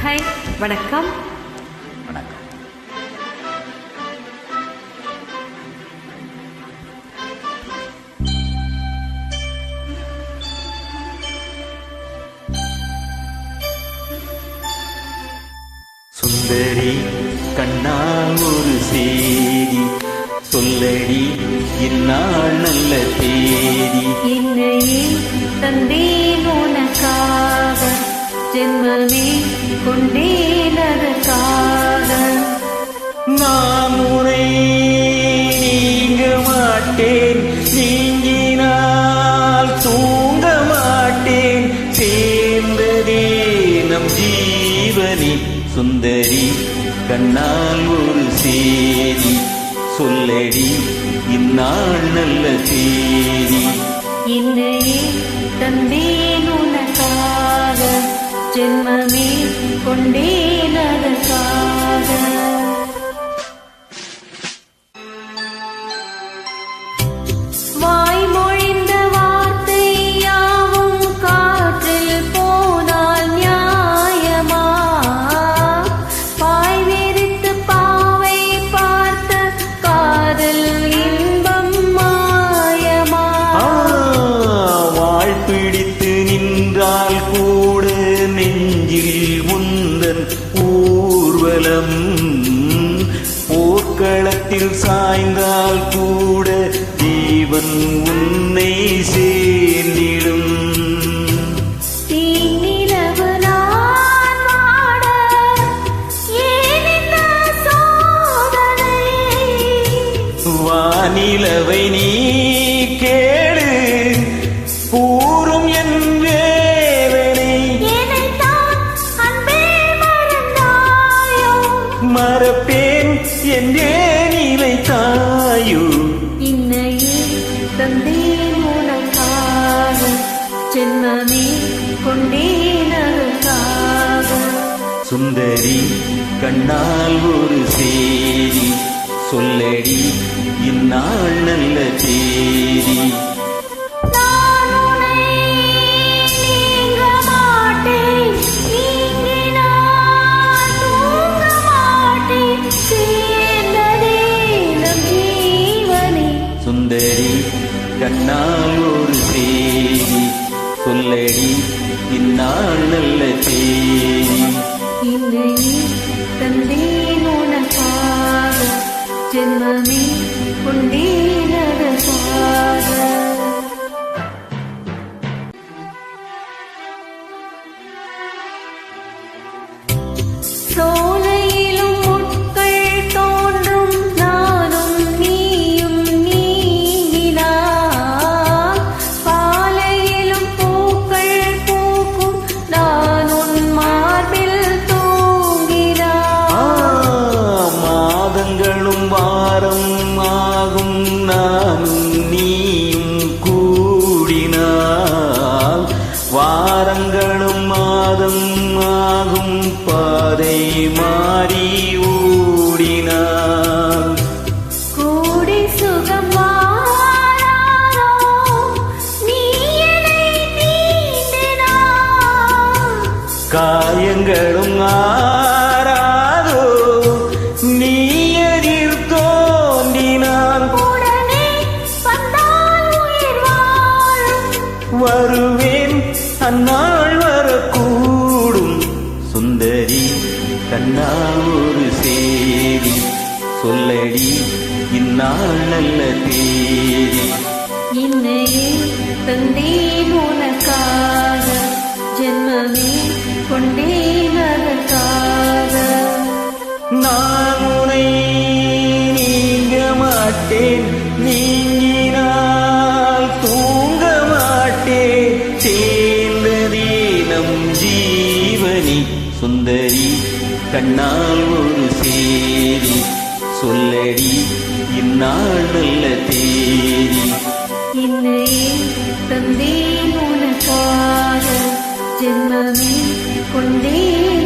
Hi, வணக்கம். வணக்கம். சுந்தரி கண்ணால் ஒரு சேதி சொல்லடி, இந்நாள் நல்ல தேதி. என்னையே தந்தேன் உனக்காக, ஜென்மமே கொண்டேன் அதற்காக. நான் உன்னை நீங்க மாட்டேன், நீங்கினால் தூங்க மாட்டேன். சேர்ந்ததே நம் ஜீவனி. சுந்தரி கண்ணால் ஒரு சேதி சொல்லடி, இந்நாள் நல்ல தேதி. என்னையே தந்தேன் உனக்காக, ஜென்மமே கொண்டேன் அதற்காக. வாய்மொழிந்த வார்த்தை யாவும் காற்றில் போனால் நியாயமா? பாய் விரித்து பாவை பார்த்த காதல் இன்பம் மாயமா? வாழ் பிடித்து நின்றால் கூட நெஞ்சில் உந்தன் ஊர்வலம். போர்க்களத்தில் சாய்ந்தால் கூட ஜீவன் உன்னை சேர்ந்திடும். தீநிலவு நான் வாட ஏன் இந்த சோதனை? வானிலவை நீ கேளு, கூறும் என் வேதனை. என்னைத்தான் அன்பே மறந்தாயோ? மறப்பேன் என்றே நிலைத்தாயோ. இன்னையே தந்தேன் உனக்காக, ஜென்மமே கொண்டேன் அதற்காக. சுந்தரி கண்ணால் ஒரு சேதி சொல்லடி, இந்நாள் நல்ல தேதி. நான் உன்னை நீங்க மாட்டேன், நீங்கினால் தூங்க மாட்டேன். சேர்ந்ததே நம் ஜீவனே. சுந்தரி கண்ணால் ஒரு சேதி சொல்லடி, இந்நாள் நல்ல தேதி. இன்னையே தந்தேன் உனக்காக, ஜென்மமே கொண்டேன் அதற்காக. சோலையிலும் முட்கள் தோன்றும், நானும் நீயும் நீங்கினார். பாலையிலும் பூக்கள் பூக்கும், நான் உன் மார்பில் தூங்கினார். மாதங்களும் வாரம் ஆகும், நானும் நீயும் கூடினால். வாரங்களும் மாதம் ஆகும், பாதை மாறி ஓடினாள். கூடி சுகம் வாராரோ, நீ என்னை தீண்டினாய். காயங்களும் ஆறாதோ, நீ எதிர் தோன்றினான். உடனே வந்தால் உயிர் வாழும். வருவேன் அந்நாள் வரக்கூடும். சுந்தரி கண்ணால் ஒரு சேதி சொல்லடி, இந்நாள் நல்ல தேதி. என்னையே தந்தேன் உனக்காக, ஜென்மமே கொண்டேன் அதற்காக. நான் உன்னை நீங்க மாட்டேன், நீங்கினால் தூங்க மாட்டேன். சேர்ந்ததே நம் ஜீவனி. சுந்தரி கண்ணால் ஒரு சேதி சொல்லடி, இந்நாள் நல்ல தேதி. என்னையே தந்தேன் உனக்காக, ஜென்மமே கொண்டேன்